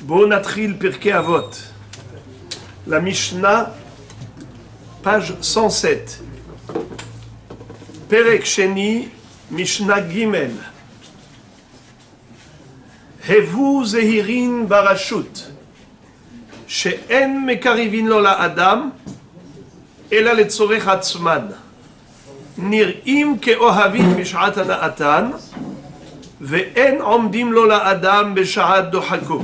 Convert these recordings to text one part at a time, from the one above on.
בואו נתחיל פרקי אבות. למשנה, page 107. פרק שני, משנה ג' הבו זהירין ברשות, שאין מקריבין לו לאדם, אלא לצורך עצמן. נראים כאוהבים בשעת הנאתן, ואין עומדים לו לאדם בשעת דוחקו.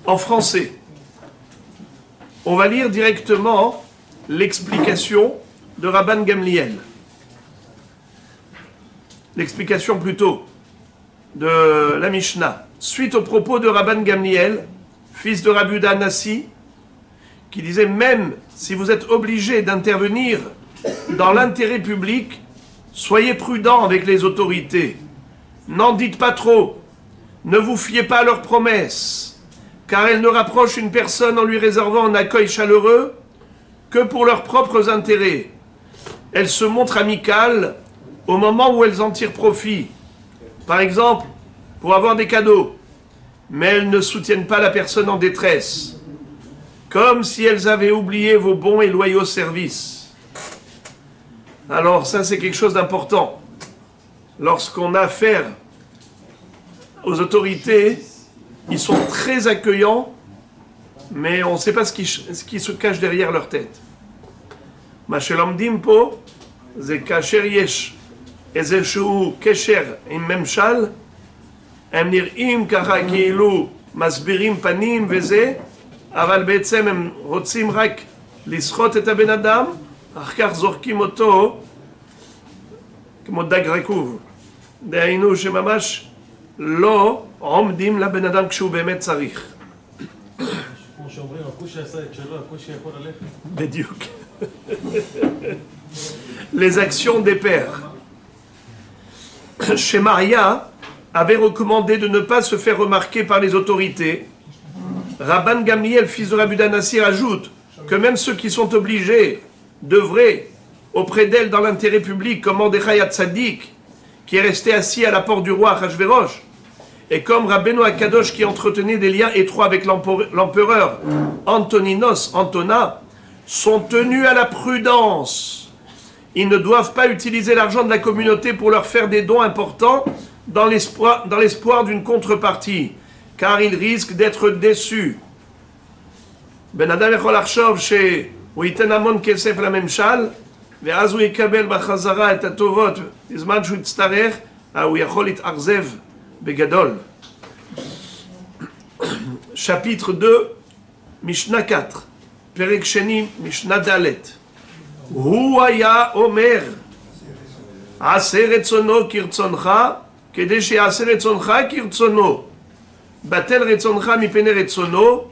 En français, on va lire directement l'explication de Rabban Gamliel. L'explication plutôt de la Mishnah. Suite aux propos de Rabban Gamliel, fils de Rabbi Yehuda Hanassi, qui disait même si vous êtes obligé d'intervenir dans l'intérêt public, soyez prudents avec les autorités. N'en dites pas trop. Ne vous fiez pas à leurs promesses, car elles ne rapprochent une personne en lui réservant un accueil chaleureux que pour leurs propres intérêts. Elles se montrent amicales au moment où elles en tirent profit. Par exemple, pour avoir des cadeaux. Mais elles ne soutiennent pas la personne en détresse, comme si elles avaient oublié vos bons et loyaux services. Alors ça, c'est quelque chose d'important. Lorsqu'on a affaire aux autorités, ils sont très accueillants, mais on ne sait pas ce qui se cache derrière leur tête. Ma shelomdim po, ze kasher yesh איזשהו קשר עם ממשל, הם נראים ככה כאילו מסבירים פנים וזה, אבל בעצם הם רוצים רק לסחוט את הבן אדם, אחר כך זורקים אותו כמו דג רקוב. דהיינו שממש לא עומדים לבן אדם כשהוא באמת צריך. כמו שאומרים, הכושי עשה את שלו, הכושי יכול ללכת. בדיוק. Les actions des pères. Shemaria avait recommandé de ne pas se faire remarquer par les autorités. Rabban Gamliel, fils de Rabbi Yehuda Hanassi, ajoute que même ceux qui sont obligés d'œuvrer auprès d'elle dans l'intérêt public, comme Mordechai Hatzadik, qui est resté assis à la porte du roi Achashverosh, et comme Rabbeinu Akadosh, qui entretenait des liens étroits avec l'empereur Antoninos, Antona, sont tenus à la prudence. Ils ne doivent pas utiliser l'argent de la communauté pour leur faire des dons importants dans l'espoir d'une contrepartie, car ils risquent d'être déçus. Ben Adam echol achshov שהוא ייתן המון כסף לממשל, ואז הוא יקבל בחזרה את הטובות, בזמן שהוא יצטרך, הוא יכול להתאכזב בגדול. Chapitre 2, Mishnah 4, פרק שני, משנה ד' הוא היה אומר, עשה רצונו כרצונך, כדי שיעשה רצונך כרצונו. בטל רצונך מפני רצונו,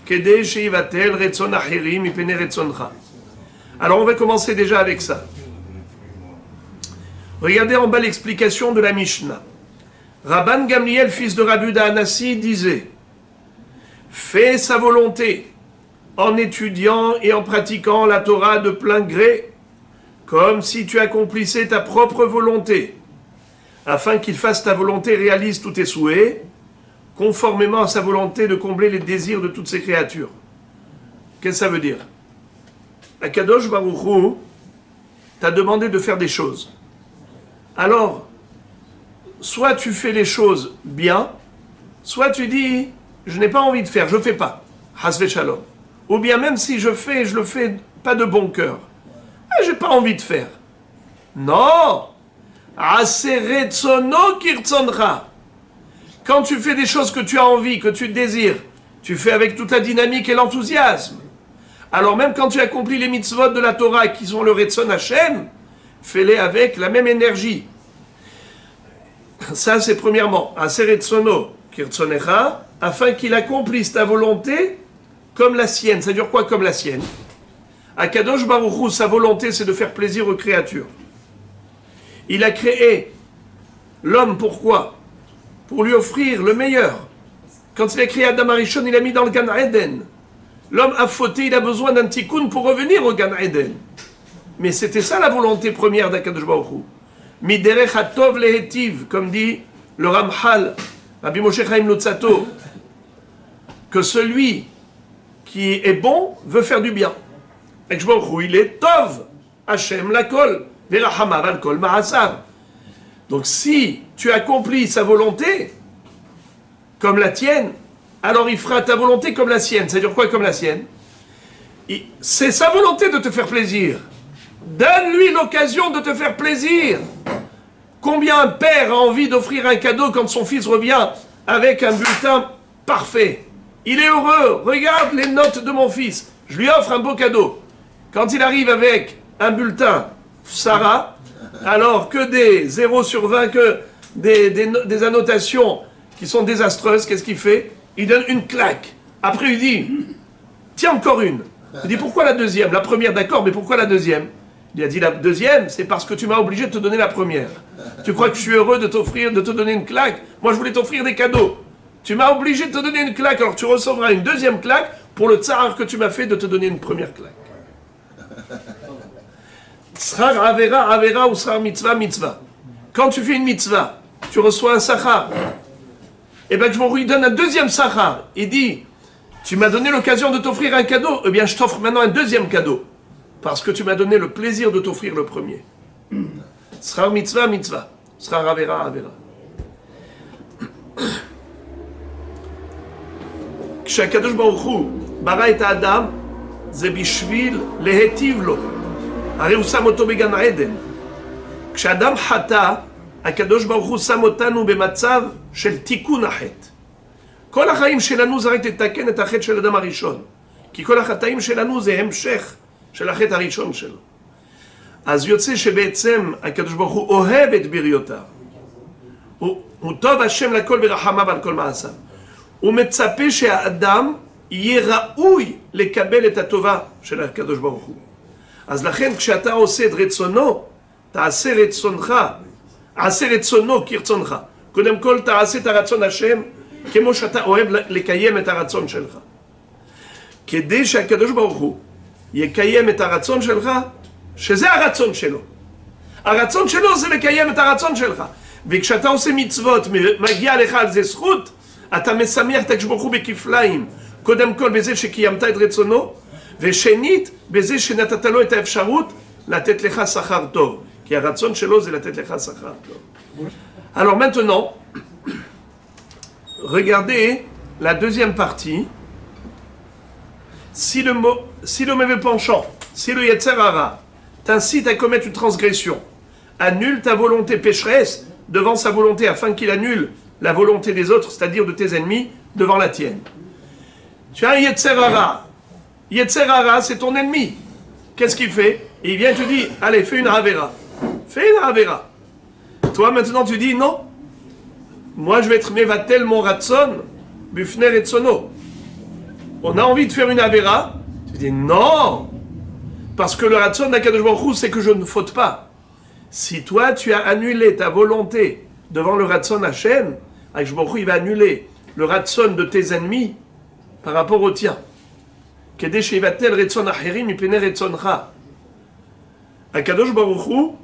כדי שיבטל רצון אחרים מפני רצונך. Alors on va commencer déjà avec ça. Regardez en bas l'explication de la Mishnah. Rabban Gamliel, fils de Rabbi Yehuda Hanassi, disait, fais sa volonté en étudiant et en pratiquant la Torah de plein gré, comme si tu accomplissais ta propre volonté, afin qu'il fasse ta volonté, réalise tous tes souhaits, conformément à sa volonté de combler les désirs de toutes ses créatures. Qu'est-ce que ça veut dire? Akadosh Baruch Hu t'a demandé de faire des choses. Alors, soit tu fais les choses bien, soit tu dis, je n'ai pas envie de faire, je ne fais pas. Hasve Shalom. Ou bien même si je le fais pas de bon cœur. J'ai pas envie de faire. Non. Aseretsono kirtsoncha. Quand tu fais des choses que tu as envie, que tu désires, tu fais avec toute la dynamique et l'enthousiasme. Alors même quand tu accomplis les mitzvot de la Torah qui sont le Retzon Hashem, fais-les avec la même énergie. Ça c'est premièrement. Aseretsono kirtsonecha, afin qu'il accomplisse ta volonté comme la sienne. Ça veut dire quoi comme la sienne? Akadosh Baruch Hu, sa volonté, c'est de faire plaisir aux créatures. Il a créé l'homme, pourquoi? Pour lui offrir le meilleur. Quand il a créé Adam Arishon, il a mis dans le Gan Eden. L'homme a fauté, il a besoin d'un tikkun pour revenir au Gan Eden. Mais c'était ça la volonté première d'Akadosh Baruch Hu. Miderech hatov lehetiv, comme dit le Ramchal Rabbi Moshe Chaim Lutzato, que celui qui est bon veut faire du bien. Et je m'en il est Tov, Hachem Lakol, Verahamav Alkol Ma'asav. Donc si tu accomplis sa volonté, comme la tienne, alors il fera ta volonté comme la sienne. C'est-à-dire quoi comme la sienne? C'est sa volonté de te faire plaisir. Donne-lui l'occasion de te faire plaisir. Combien un père a envie d'offrir un cadeau quand son fils revient avec un bulletin parfait? Il est heureux. Regarde les notes de mon fils. Je lui offre un beau cadeau. Quand il arrive avec un bulletin Sarah, alors que des 0 sur 20, que des annotations qui sont désastreuses, qu'est-ce qu'il fait? Il donne une claque. Après, il dit, tiens, encore une. Il dit, pourquoi la deuxième? La première, d'accord, mais pourquoi la deuxième? Il a dit, la deuxième, c'est parce que tu m'as obligé de te donner la première. Tu crois que je suis heureux de t'offrir, de te donner une claque? Moi, je voulais t'offrir des cadeaux. Tu m'as obligé de te donner une claque, alors tu recevras une deuxième claque pour le tsar que tu m'as fait de te donner une première claque. Srar avera, avera ou srar mitzvah, mitzvah. Quand tu fais une mitzvah, tu reçois un sachar. Et bien, je lui donne un deuxième sachar. Il dit, tu m'as donné l'occasion de t'offrir un cadeau, eh bien, je t'offre maintenant un deuxième cadeau. Parce que tu m'as donné le plaisir de t'offrir le premier. Srar mitzvah, mitzvah. Srar avera, avera. כשהקדוש ברוך הוא ברא את האדם, זה בשביל להיטיב לו. הרי הוא שם אותו בגן עדן. כשאדם חטא, הקדוש ברוך הוא שם אותנו במצב של תיקון החטא. כל החיים שלנו זה רק לתקן את החטא של אדם הראשון. כי כל החטאים שלנו זה המשך של החטא הראשון שלו. אז יוצא שבעצם הקדוש ברוך הוא אוהב את בריותיו. הוא טוב השם לכל ורחמיו על כל מעשיו. הוא מצפה שהאדם יהיה ראוי לקבל את הטובה של הקדוש ברוך הוא. אז לכן כשאתה עושה את רצונו, תעשה רצונך, עשה רצונו כרצונך. קודם כל תעשה את הרצון השם כמו שאתה אוהב לקיים את הרצון שלך. כדי שהקדוש ברוך הוא יקיים את הרצון שלך, שזה הרצון שלו. הרצון שלו זה לקיים את הרצון שלך. וכשאתה עושה מצוות, מגיע לך על זה זכות, אתה משמח את הקדוש ברוך הוא בכפליים. קודם כל בזה שקיימת את רצונו, ושנית בזה שנתת לו את האפשרות לתת לך שכר טוב. כי הרצון שלו זה לתת לך שכר טוב. Alors maintenant, regardez la deuxième partie. Si le mauvais penchant, si le Yetzer Hara t'incite à commettre une transgression, annule ta volonté pécheresse devant sa volonté afin qu'il annule la volonté des autres, c'est-à-dire de tes ennemis, devant la tienne. Tu as un Yetzer Hara. Yetzer Hara, c'est ton ennemi. Qu'est-ce qu'il fait? Il vient et te dit, allez, fais une Havera. Fais une Havera. Toi, maintenant, tu dis, non. Moi, je vais être Mevatel mon Ratson, Bufner et Tsono. On a envie de faire une Havera. Tu dis, non. Parce que le Ratson d'Akadosh Baruch Hu, c'est que je ne faute pas. Si toi, tu as annulé ta volonté devant le Ratson Hashem, Akadosh Baruch Hu, il va annuler le Ratson de tes ennemis par rapport au tien. Kedei sheyivatel Ratson acherim mipnei Ratzoncha. Akadosh Baruch Hu,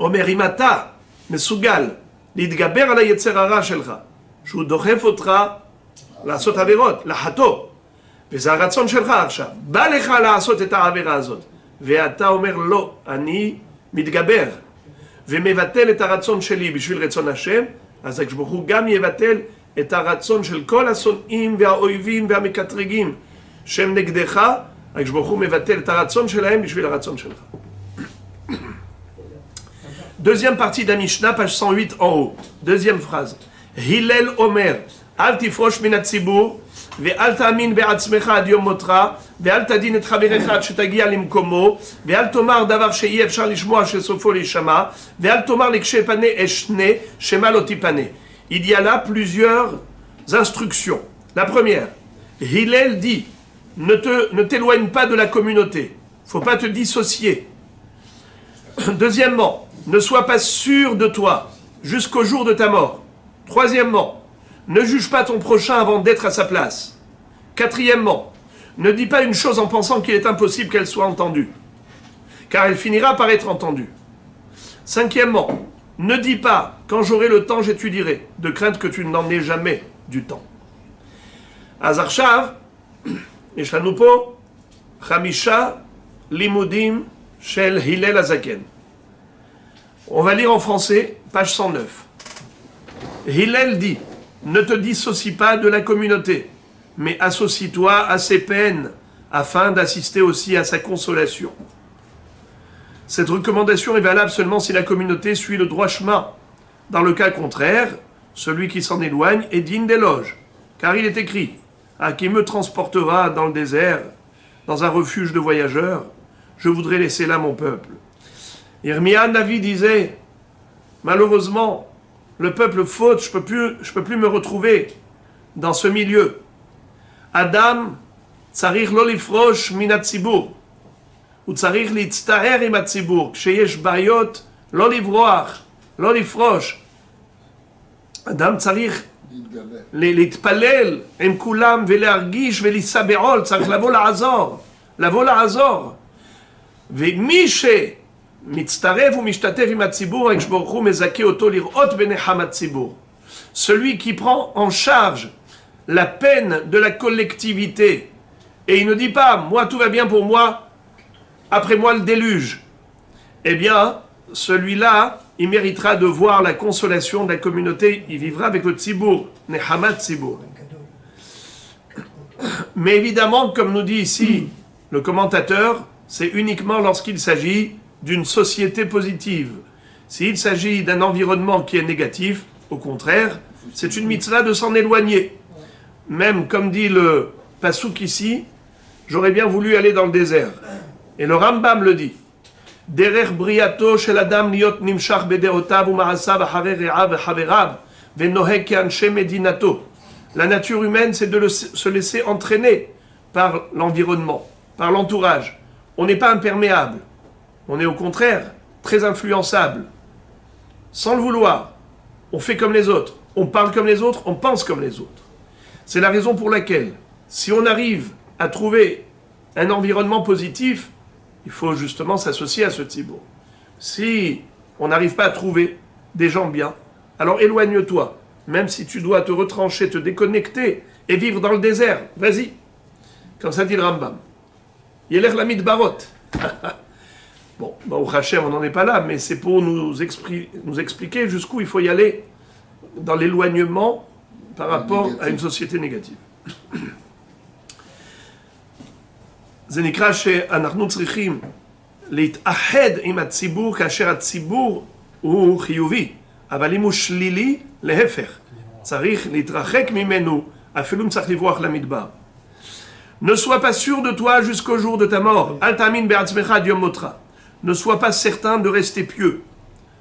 Omer imata מסוגל להתגבר על היצר הרע שלך, שהוא דוחף אותך לעשות עבירות, לחטוא, וזה הרצון שלך עכשיו. בא לך לעשות את העבירה הזאת, ואתה אומר לא, אני מתגבר, ומבטל את הרצון שלי בשביל רצון השם, אז הקדוש ברוך הוא גם יבטל את הרצון של כל השונאים והאויבים והמקטרגים שהם נגדך, הקדוש ברוך הוא מבטל את הרצון שלהם בשביל הרצון שלך. Deuxième partie de la Mishnah, page 108 en haut. Deuxième phrase. Hillel Omer, Al tifrosh min hatzibur, ve'al ta'amin be'atzmecha ad yom motra, ve'al tadin et chaverecha ad shetagia limkomo, ve'al tomar davar she'yi efshar lishmoa shesofo lishama, ve'al tomar likshe pane eshne, shema lo tipane. Il y a là plusieurs instructions. La première, Hillel dit, ne t'éloigne pas de la communauté. Faut pas te dissocier. Deuxièmement, ne sois pas sûr de toi jusqu'au jour de ta mort. Troisièmement, ne juge pas ton prochain avant d'être à sa place. Quatrièmement, ne dis pas une chose en pensant qu'il est impossible qu'elle soit entendue, car elle finira par être entendue. Cinquièmement, Ne dis pas, quand j'aurai le temps, j'étudierai, de crainte que tu n'en aies jamais du temps. אז עכשיו, יש לנו פה 5 לימודים של הלל הזקן. On va lire en français, page 109. Hillel dit, ne te dissocie pas de la communauté, mais associe-toi à ses peines, afin d'assister aussi à sa consolation. Cette recommandation est valable seulement si la communauté suit le droit chemin. Dans le cas contraire, celui qui s'en éloigne est digne d'éloge, car il est écrit « À qui me transportera dans le désert, dans un refuge de voyageurs, je voudrais laisser là mon peuple. » Irmia Navi disait « Malheureusement, le peuple faute, je peux plus me retrouver dans ce milieu. Adam, tzarich lo lifrosh min hatzibur. הוא צריך להצטער עם הציבור, כשיש בעיות, לא לברוח, לא לפרוש. אדם צריך להתפלל עם כולם ולהרגיש ולישא בעול, צריך לבוא לעזור. ומי שמצטרף ומשתתף עם הציבור, הקדוש ברוך הוא מזכה אותו לראות בנחמת ציבור. Celui qui prend en charge la peine de la collectivité, et il ne dit pas, moi tout va bien pour moi, après moi le déluge, eh bien, celui-là, il méritera de voir la consolation de la communauté, il vivra avec le tzibour, nehamat tzibour. Mais évidemment, comme nous dit ici le commentateur, c'est uniquement lorsqu'il s'agit d'une société positive. S'il s'agit d'un environnement qui est négatif, au contraire, c'est une mitzvah de s'en éloigner. Même, comme dit le pasouk ici, j'aurais bien voulu aller dans le désert. Et le Rambam le dit. Derer briato shel adam liot nimshach bedeotav u'ma'asav acharei re'av ve'chaverav ve'noheg ke'anshe medinato. La nature humaine, c'est de se laisser entraîner par l'environnement, par l'entourage. On n'est pas imperméable. On est au contraire très influençable. Sans le vouloir, on fait comme les autres. On parle comme les autres, on pense comme les autres. C'est la raison pour laquelle, si on arrive à trouver un environnement positif, il faut justement s'associer à ce tzibour. Si on n'arrive pas à trouver des gens bien, alors éloigne-toi. Même si tu dois te retrancher, te déconnecter et vivre dans le désert, vas-y. Comme ça dit le Rambam. Yeler lamid barot. Bon, au Hachem, on n'en est pas là, mais c'est pour nous expliquer jusqu'où il faut y aller dans l'éloignement par rapport à une société négative. זה נקרא שאנחנו צריכים להתאחד עם הציבור כאשר הציבור הוא חיובי, אבל אם הוא שלילי, להפך, צריך להתרחק ממנו, אפילו אם צריך לברוח למדבר. Ne sois pas sûr de toi jusqu'au jour de ta mort. Al tamin be'atzmecha ad yom motra. Ne sois pas certain de rester pieux,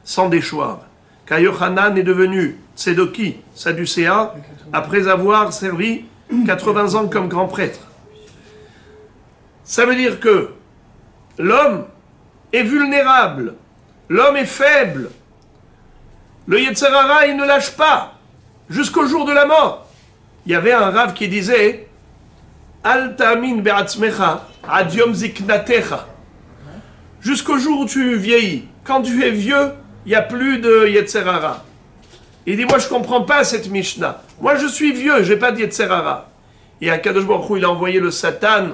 sans déchoir. Car Yochanan est devenu Tzedoki, Sadducéen, après avoir servi 80 ans comme grand prêtre. Ça veut dire que l'homme est vulnérable, l'homme est faible. Le Yetzer Hara, il ne lâche pas jusqu'au jour de la mort. Il y avait un rave qui disait Al ta'amin be'atzmecha ad yom ziknatecha. Jusqu'au jour où tu vieillis. Quand tu es vieux, il n'y a plus de Yetzer Hara. Il dit, moi je ne comprends pas cette Mishnah. Moi je suis vieux, je n'ai pas de Yetzer Hara. Et Akadosh Baruch Hu, il a envoyé le Satan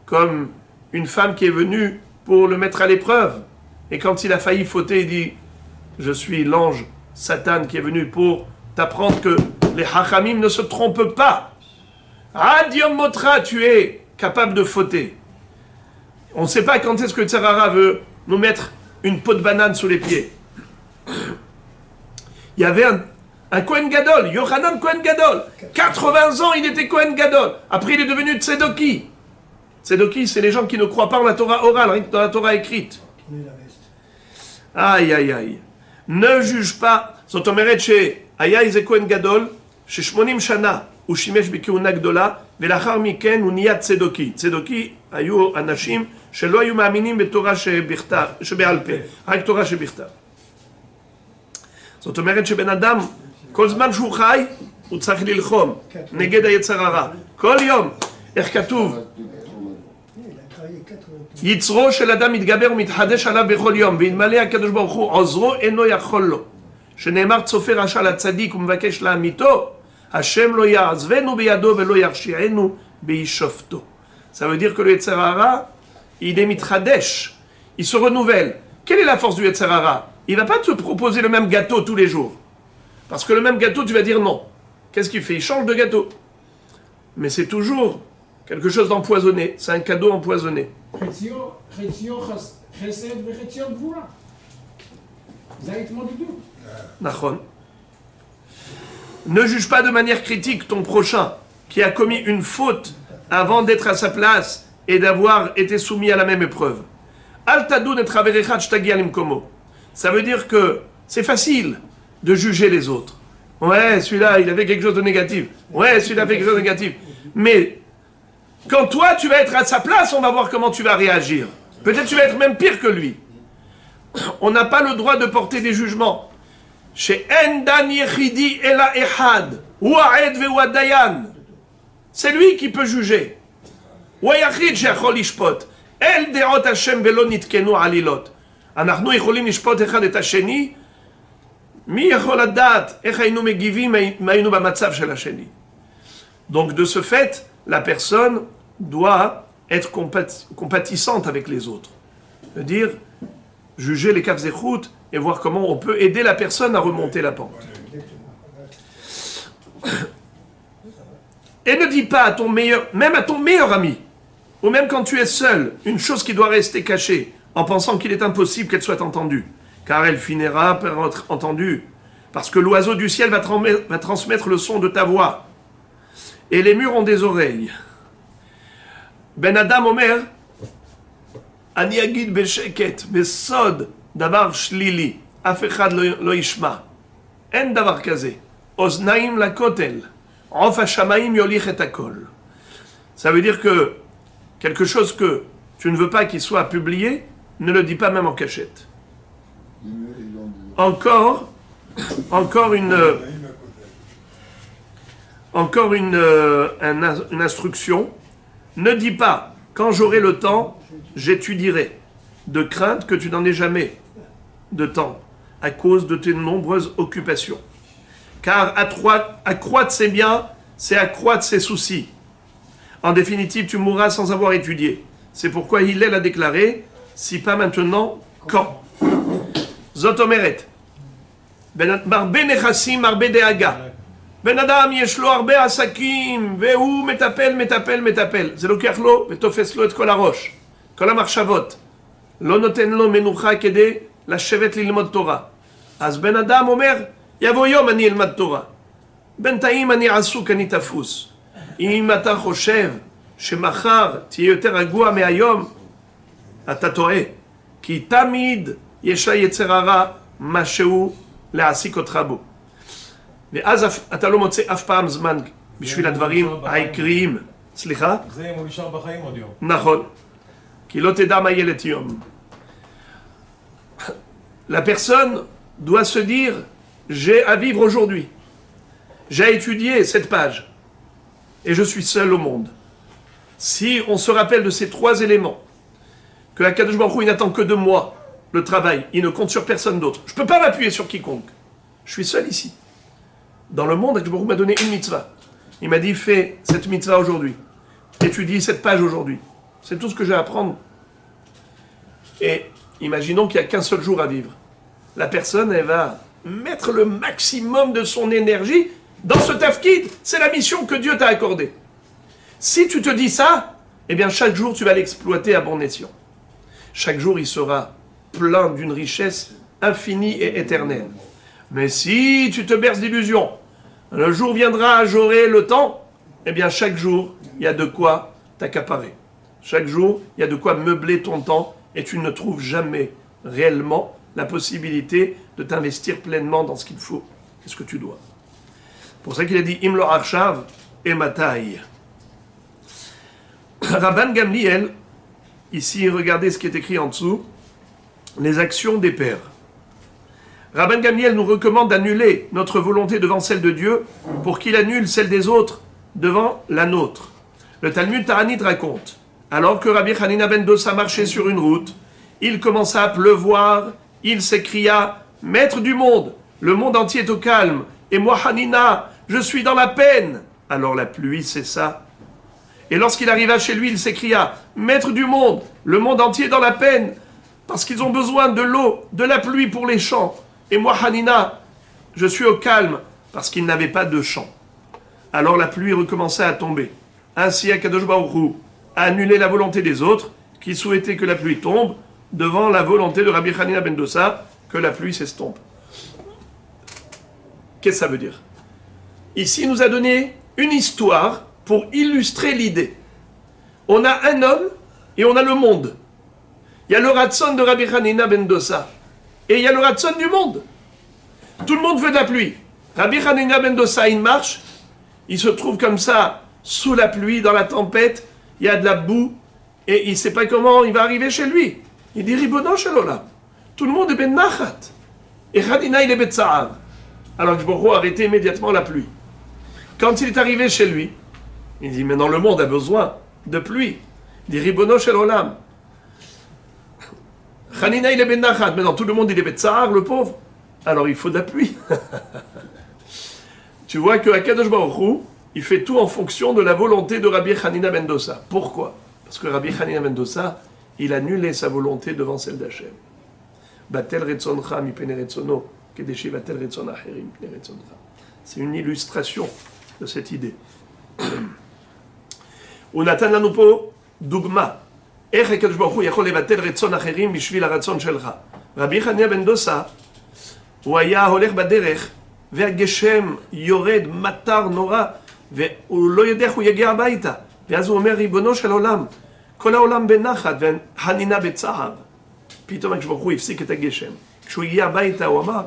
comme une femme qui est venue pour le mettre à l'épreuve. Et quand il a failli fauter, il dit, je suis l'ange Satan qui est venu pour t'apprendre que les Hachamim ne se trompent pas. Ad Yom Motra, tu es capable de fauter. On ne sait pas quand est-ce que Yetzer Hara veut nous mettre une peau de banane sous les pieds. Il y avait un Kohen Gadol, Yochanan Kohen Gadol. 80 ans, il était Kohen Gadol. Après, il est devenu Tzedoki. Tzedoki, c'est les gens qui ne croient pas en la Torah orale, rien que dans la Torah écrite. Aïe, aïe, aïe. Ne juge pas. זאת אומרת שהיה איזה כהן גדול, ש80 שנה הוא שימש בכהונה גדולה, ולאחר מכן הוא נהיה צדוקי. צדוקי היו אנשים שלא היו מאמינים בתורה שבעל פה, רק תורה שבכתב. זאת אומרת שבן אדם, כל זמן שהוא חי, הוא צריך ללחום נגד היצר הרע. כל יום, איך כתוב? יצרו של אדם מתגבר ומתחדש עליו בכל יום, ואלמלא הקדוש ברוך הוא עוזרו אינו יכול לו. שנאמר צופה רשע לצדיק ומבקש להמיתו, השם לא יעזבנו בידו ולא ירשיענו בישופטו. Ça veut dire que le Yetzer Hara, il est mitchadesh, il se renouvelle. Quelle est la force du Yetzer Hara? Il ne va pas te proposer le même gâteau tous les jours. Parce que le même gâteau, tu vas dire non. Qu'est-ce qu'il fait? Il change de gâteau. Mais c'est toujours quelque chose d'empoisonné. C'est un cadeau empoisonné. Nachon. Ne juge pas de manière critique ton prochain qui a commis une faute avant d'être à sa place et d'avoir été soumis à la même épreuve. Ça veut dire que c'est facile de juger les autres. Ouais, celui-là, il avait quelque chose de négatif. Ouais, celui-là a fait quelque chose de négatif. Mais quand toi, tu vas être à sa place, on va voir comment tu vas réagir. Peut-être tu vas être même pire que lui. On n'a pas le droit de porter des jugements. Chez Endan Yechidi Ela Ehad, Ouaed Vewa Dayan. C'est lui qui peut juger. Ouayachid Shechol Ishpot. El Deot Hashem Velo Nitkenu Alilot. אנחנו יכולים לשפוט אחד את השני, מי יכול לדעת איך היינו מגיבים אם היינו במצב של השני. Donc de ce fait, la personne doit être compatissante avec les autres. C'est-à-dire, juger les kaf zechut et voir comment on peut aider la personne à remonter la pente. Et ne dis pas à ton meilleur, même à ton meilleur ami, ou même quand tu es seul, une chose qui doit rester cachée, en pensant qu'il est impossible qu'elle soit entendue, car elle finira par être entendue, parce que l'oiseau du ciel va transmettre le son de ta voix, et les murs ont des oreilles. Ben Adam Omer, Ani agid besheket, besod, davar shlili, af echad lo yishma, en davar kaze, oznaim la kotel, of hashamaim yolich et hakol. Ça veut dire que quelque chose que tu ne veux pas qu'il soit publié, ne le dis pas même en cachette. Encore une instruction. Ne dis pas, quand j'aurai le temps, j'étudierai, de crainte que tu n'en aies jamais de temps, à cause de tes nombreuses occupations. Car accroître ses biens, c'est accroître ses soucis. En définitive, tu mourras sans avoir étudié. C'est pourquoi Hillel a déclaré, si pas maintenant, quand? Zot omeret. Marbe nechassim, marbe deaga. Ben adam yesh lo arbe asakim, vehu metapel. זה לוקח לו ותופס לו את כל הראש. כל המחשבות. לא נותן לו מנוחה כדי לשבת ללמוד תורה. אז בן אדם אומר, יבוא יום אני אלמד תורה. בינתיים אני עסוק, אני תפוס. אם אתה חושב שמחר תהיה יותר רגוע מהיום, אתה טועה. כי תמיד יש ליצר הרע משהו להעסיק אותך בו. ואז אתה לא מוצא אף פעם זמן בשביל הדברים העיקריים. סליחה? זה אם הוא נשאר בחיים עוד יום. נכון. כי לא תדע מה ילד יום. La personne doit se dire, j'ai à vivre aujourd'hui. J'ai à étudier cette page. Et je suis seul au monde. Si on se rappelle de ces trois éléments, que Akadosh Baruch Hu, il n'attend que de moi, le travail, il ne compte sur personne d'autre. Je ne peux pas m'appuyer sur quiconque. Je suis seul ici. Dans le monde, Akadosh Baruch Hu m'a donné une mitzvah. Il m'a dit, fais cette mitzvah aujourd'hui. Étudie cette page aujourd'hui. C'est tout ce que j'ai à apprendre. Et imaginons qu'il n'y a qu'un seul jour à vivre. La personne, elle va mettre le maximum de son énergie dans ce tafkid. C'est la mission que Dieu t'a accordée. Si tu te dis ça, eh bien chaque jour tu vas l'exploiter à bon escient. Chaque jour il sera plein d'une richesse infinie et éternelle. Mais si tu te berces d'illusions, le jour viendra à jorer le temps, eh bien chaque jour il y a de quoi t'accaparer. Chaque jour il y a de quoi meubler ton temps et tu ne trouves jamais réellement la possibilité de t'investir pleinement dans ce qu'il faut et ce que tu dois. C'est pour ça qu'il a dit Im lo arshav et matai. Rabban Gamliel, ici regardez ce qui est écrit en dessous, les actions des pères. Rabban Gamliel nous recommande d'annuler notre volonté devant celle de Dieu pour qu'il annule celle des autres devant la nôtre. Le Talmud Taranit raconte, Alors que Rabbi Hanina ben Dosa marchait sur une route, il commença à pleuvoir, il s'écria, « Maître du monde, le monde entier est au calme, et moi Hanina, je suis dans la peine. » Alors la pluie cessa. Et lorsqu'il arriva chez lui, il s'écria, « Maître du monde, le monde entier est dans la peine, parce qu'ils ont besoin de l'eau, de la pluie pour les champs. Et moi Hanina, je suis au calme, parce qu'ils n'avaient pas de champs. » Alors la pluie recommença à tomber. Ainsi Akadosh Baruch Hu a annulé la volonté des autres, qui souhaitaient que la pluie tombe, devant la volonté de Rabbi Hanina ben Dosa, que la pluie s'estompe. Qu'est-ce que ça veut dire? Ici, il nous a donné une histoire pour illustrer l'idée. On a un homme et on a le monde. Il y a le ratson de Rabbi Hanina ben Dosa et il y a le ratson du monde. Tout le monde veut de la pluie. Rabbi Hanina ben Dosa, il marche, il se trouve comme ça, sous la pluie, dans la tempête, il y a de la boue, et il ne sait pas comment il va arriver chez lui. Il dit, Ribono shel olam. Tout le monde est ben nachat. Et Hanina, il est ben tsa'ar. Alors que Borro a arrêté immédiatement la pluie. Quand il est arrivé chez lui, il dit, mais non, le monde a besoin de pluie. Il dit, Ribono shel olam. Hanina, il est ben nachat. Mais non, tout le monde, il est ben tsa'ar, le pauvre. Alors il faut de la pluie. Tu vois que Akadosh Baruch Hu, il fait tout en fonction de la volonté de Rabbi Hanina ben Dosa. Pourquoi? Parce que Rabbi Hanina ben Dosa, il annulait sa volonté devant celle d'Hachem. Batel retzoncha mipene retzono, kedeshi batel retzon acherim mipene retzoncha. C'est une illustration de cette idée. ונתן לנו פה דוגמה. איך הקדוש ברוך הוא יכול לבטל רצון אחרים בשביל הרצון שלך. רבי חנינא בן דוסה, הוא היה הולך בדרך, והגשם יורד מטר נורא, והוא לא יודע איך הוא יגיע הביתה. ואז הוא אומר, ריבונו של עולם, כל העולם בנחת, וחנינה בצער. פתאום הקדוש ברוך הוא הפסיק את הגשם. כשהוא הגיע הביתה, הוא אמר,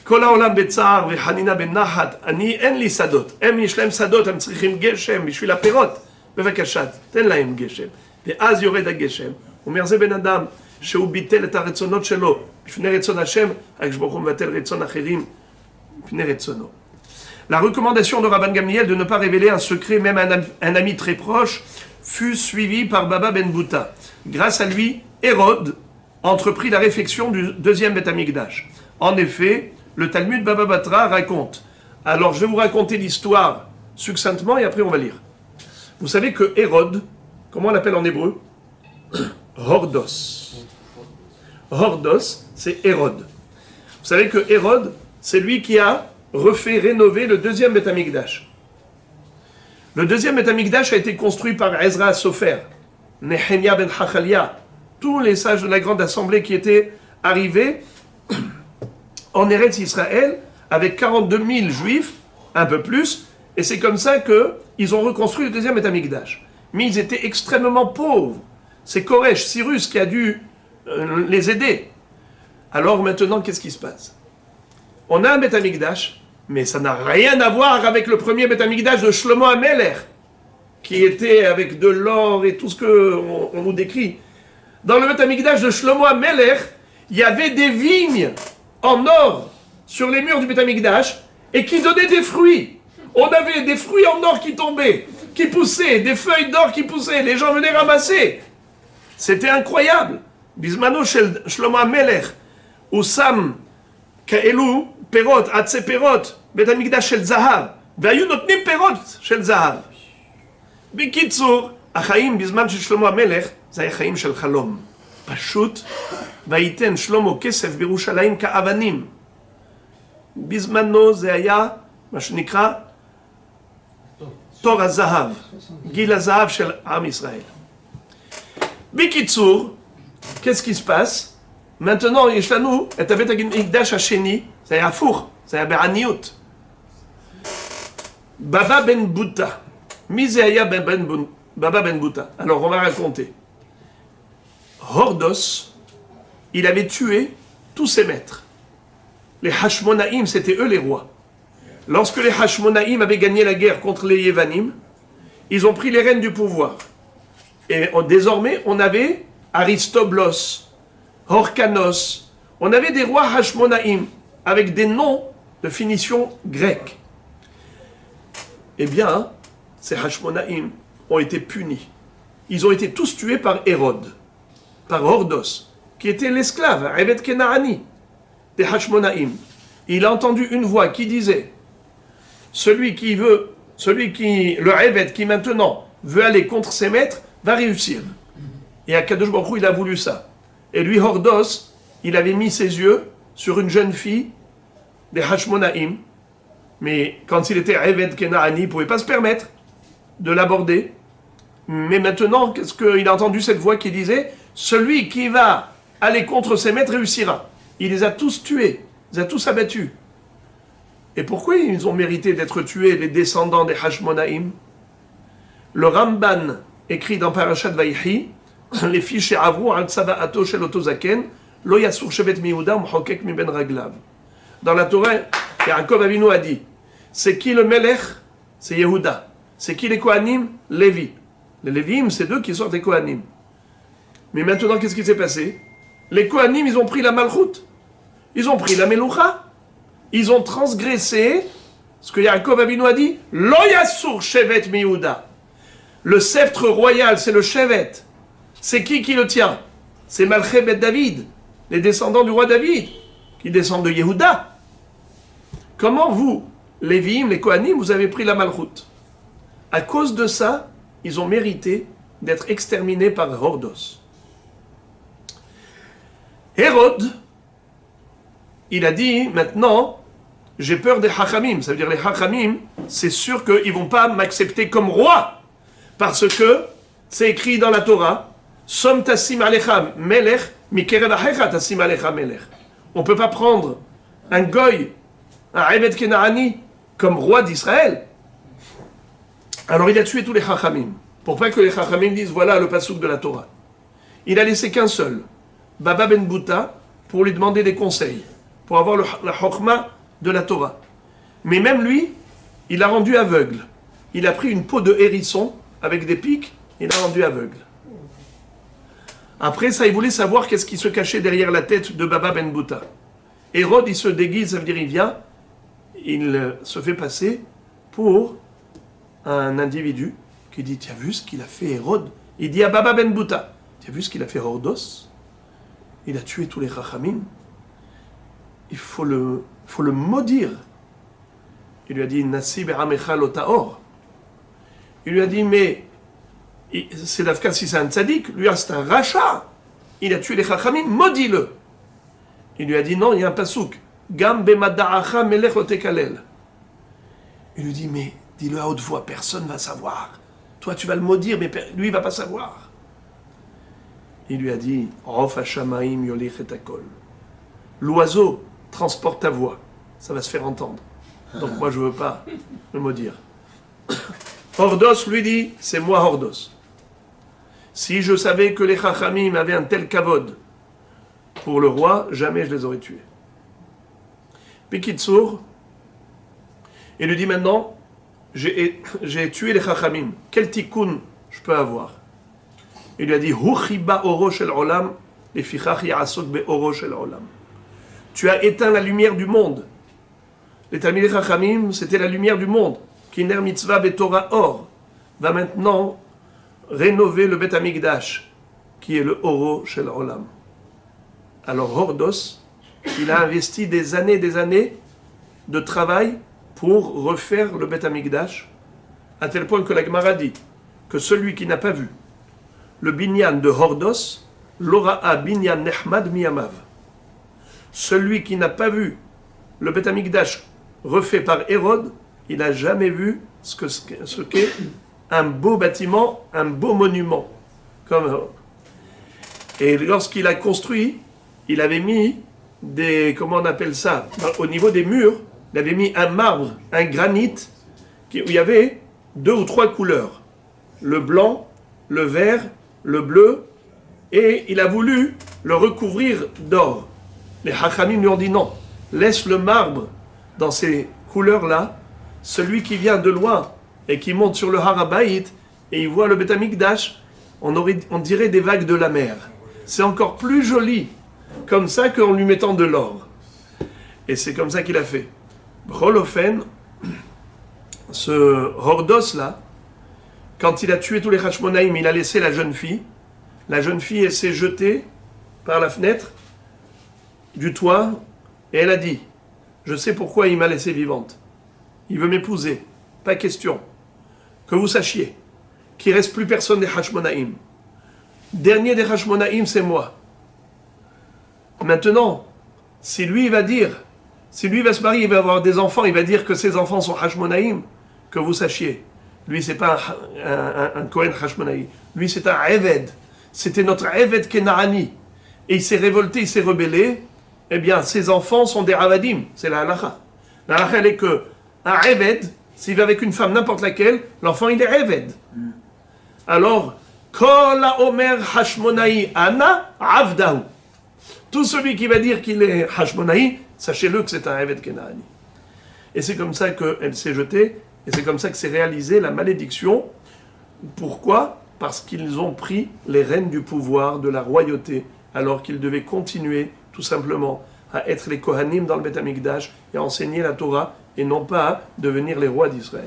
כל העולם בצער וחנינה בנחת, אין לי שדות. הם יש להם שדות, הם צריכים גשם בשביל הפירות. בבקשה, תן להם גשם. ואז יורד הגשם. הוא אומר, זה בן אדם שהוא ביטל את הרצונות שלו בפני רצון השם, הקדוש ברוך הוא מבטל רצון אחרים בפני רצונו. La recommandation de Rabban Gamliel de ne pas révéler un secret, même à un ami très proche, fut suivie par Baba Ben Bouta. Grâce à lui, Hérode entreprit la réfection du deuxième Beth Amikdash. En effet, le Talmud Baba Batra raconte. Alors, je vais vous raconter l'histoire succinctement et après on va lire. Vous savez que Hérode, comment on l'appelle en hébreu? Hordos. Hordos, c'est Hérode. Vous savez que Hérode, c'est lui qui a refait rénover le deuxième Beth Amikdash. Le deuxième Beth Amikdash a été construit par Ezra Sofer, Nehemia ben Hachalia, tous les sages de la grande assemblée qui étaient arrivés en Eretz Israël avec 42 000 juifs, un peu plus, et c'est comme ça qu'ils ont reconstruit le deuxième Beth Amikdash. Mais ils étaient extrêmement pauvres. C'est Koresh, Cyrus, qui a dû les aider. Alors maintenant, qu'est-ce qui se passe? On a un Beth Amikdash, mais ça n'a rien à voir avec le premier Beth Amikdash de Shlomo HaMelech, qui était avec de l'or et tout ce qu'on nous décrit. Dans le Beth Amikdash de Shlomo HaMelech, il y avait des vignes en or sur les murs du Beth Amikdash et qui donnaient des fruits. On avait des fruits en or qui tombaient, qui poussaient, des feuilles d'or qui poussaient, les gens venaient ramasser. C'était incroyable. Bismano shel Shlomo HaMelech, Usam כאלו פירות, עצי פירות, בית המקדש של זהב, והיו נותנים פירות של זהב. בקיצור, החיים בזמן של שלמה המלך, זה היה חיים של חלום. פשוט, וייתן שלמה כסף בירושלים כאבנים. בזמנו זה היה, מה שנקרא, תור הזהב, גיל הזהב של עם ישראל. בקיצור, qu'est-ce qui se passe? Maintenant, יש לנו את הבית המקדש השני, זה היה הפוך, זה היה בעניות. Baba Ben Bouta. מי זה היה Baba Ben Bouta? Alors, on va raconter. Hordos, il avait tué tous ses maîtres. Les Hashmonaïm, c'était eux les rois. Lorsque les Hashmonaïm avaient gagné la guerre contre les Yevanim, ils ont pris les rênes du pouvoir. Et désormais, on avait Aristoblos, Horkanos, on avait des rois Hashmonaïm avec des noms de finition grecque. Eh bien, ces Hashmonaïm ont été punis. ils ont été tous tués par Hérode, par Hordos, qui était l'esclave, Eved Kenaani, des Hashmonaïm. Il a entendu une voix qui disait, le Eved qui maintenant veut aller contre ses maîtres, va réussir. Et Akadosh Baruch Hu, il a voulu ça. Et lui, Hordos, il avait mis ses yeux sur une jeune fille des Hashmonaïm, mais quand il était Eved Kenaani, il ne pouvait pas se permettre de l'aborder. Mais maintenant, qu'est-ce qu'il a entendu cette voix qui disait, celui qui va aller contre ses maîtres réussira. Il les a tous tués, il les a tous abattus. Et pourquoi ils ont mérité d'être tués, les descendants des Hashmonaïm? Le Ramban écrit dans Parashat Vaïchi, les filles chez Avru al Tsaba'ato shel Otozaken, lo yasur shevet miuda mchokek mi ben raglav. Dans la Torah, Yaakov Avinu a dit, c'est qui le Melech? C'est Yehuda. C'est qui les Kohanim? Lévi. Les Lévim, c'est eux qui sortent des Kohanim. Mais maintenant, qu'est-ce qui s'est passé? Les Kohanim, ils ont pris la Malchut. Ils ont pris la Meloucha. Ils ont transgressé ce que Yaakov Avinu a dit, Lo yasur shevet miuda. Le sceptre royal, c'est le Shevet. C'est qui le tient? C'est Malché Bet David, les descendants du roi David, qui descendent de Yehuda. Comment vous, les Lévim, les Kohanim, vous avez pris la Malchut? À cause de ça, ils ont mérité d'être exterminés par Hordos. Hérode, il a dit, maintenant, j'ai peur des Hachamim. Ça veut dire, les Hachamim, c'est sûr qu'ils ne vont pas m'accepter comme roi. Parce que, c'est écrit dans la Torah, Som tassim alecha melech, mikerev achecha tassim alecha melech. On ne peut pas prendre un goy, un Eved Kenaani, comme roi d'Israël. Alors il a tué tous les Chachamim, pour pas que les Chachamim disent, voilà le pasouk de la Torah. Il a laissé qu'un seul, Baba Ben Bouta, pour lui demander des conseils, pour avoir la Chokhmah de la Torah. Mais même lui, il l'a rendu aveugle. Il a pris une peau de hérisson, avec des pics, il l'a rendu aveugle. Après ça, il voulait savoir qu'est-ce qui se cachait derrière la tête de Baba Ben Bouta. Hérode, il se déguise, ça veut dire il vient, il se fait passer pour un individu qui dit, tu as vu ce qu'il a fait Hérode? Il dit à Baba Ben Bouta, tu as vu ce qu'il a fait Hordos? Il a tué tous les Chachamim. Il faut le maudire. Il lui a dit, Nassi be'amecha lo ta'or. Il lui a dit, mais c'est d'Afka si c'est un tzaddik, lui c'est un rachat. Il a tué les Chachamim, maudis-le. Il lui a dit, non, il y a un pasouk. Gam bemada'acha melech lo tekalel. Il lui dit, mais dis-le à haute voix, personne ne va savoir. Toi, tu vas le maudire, mais lui, il ne va pas savoir. Il lui a dit, Rof hashamaim yolich et akol. L'oiseau transporte ta voix, ça va se faire entendre. Donc moi, je ne veux pas le maudire. Hordos lui dit, c'est moi Hordos. Si je savais que les Chachamim avaient un tel kavod pour le roi, jamais je les aurais tués. Pikitsour, il lui dit maintenant, j'ai tué les Chachamim. Quel tikkun je peux avoir? Il lui a dit, Huchiba oro shel olam, lefichach ya'asok be oro shel olam. Tu as éteint la lumière du monde. Les Talmidei Chachamim, c'était la lumière du monde. Kiner mitzvah betorah or va maintenant rénover le Bet Hamikdash, qui est le oro shel olam. Alors Hordos, il a investi des années de travail pour refaire le Bet Hamikdash, à tel point que la Gemara dit que celui qui n'a pas vu le binyan de Hordos, l'ora'a binyan nechmad miyamav. Celui qui n'a pas vu le Bet Hamikdash refait par Hérode, il n'a jamais vu ce qu'est un beau bâtiment, un beau monument. Et lorsqu'il a construit, il avait mis des, comment on appelle ça, au niveau des murs, il avait mis un marbre, un granit, où il y avait 2 ou 3 couleurs. Le blanc, le vert, le bleu, et il a voulu le recouvrir d'or. Les Hachamim lui ont dit non, laisse le marbre dans ces couleurs-là. Celui qui vient de loin et qui monte sur le Harabaït et il voit le Bet Hamikdash, on dirait des vagues de la mer. C'est encore plus joli comme ça qu'en lui mettant de l'or. Et c'est comme ça qu'il a fait. Brolofen, ce Hordos-là, quand il a tué tous les Hashmonaïm, il a laissé la jeune fille. La jeune fille, elle s'est jetée par la fenêtre du toit et elle a dit, je sais pourquoi il m'a laissée vivante. Il veut m'épouser. Pas question. Que vous sachiez qu'il ne reste plus personne des Hashmonaïm. Dernier des Hashmonaïm, c'est moi. Maintenant, si lui va dire, si lui va se marier, il va avoir des enfants, il va dire que ses enfants sont Hashmonaïm, que vous sachiez. Lui, c'est pas un Kohen Hashmonaï. Lui, c'est un Eved. C'était notre Eved Kenaani. Et il s'est révolté, il s'est rebellé. Eh bien, ses enfants sont des Avadim. C'est la halakha. La halakha, elle est que un Eved, s'il va avec une femme n'importe laquelle, l'enfant, il est Eved. Alors, Kol Omer Hashmonaï Ana Avdahu. Tout celui qui va dire qu'il est Hashmonaï, sachez-le que c'est un Eved Kenaani. Et c'est comme ça qu'elle s'est jetée, et c'est comme ça que s'est réalisée la malédiction. Pourquoi ? Parce qu'ils ont pris les rênes du pouvoir, de la royauté, alors qu'ils devaient continuer, tout simplement, à être les Kohanim dans le Beth Amikdash et à enseigner la Torah, et non pas à devenir les rois d'Israël.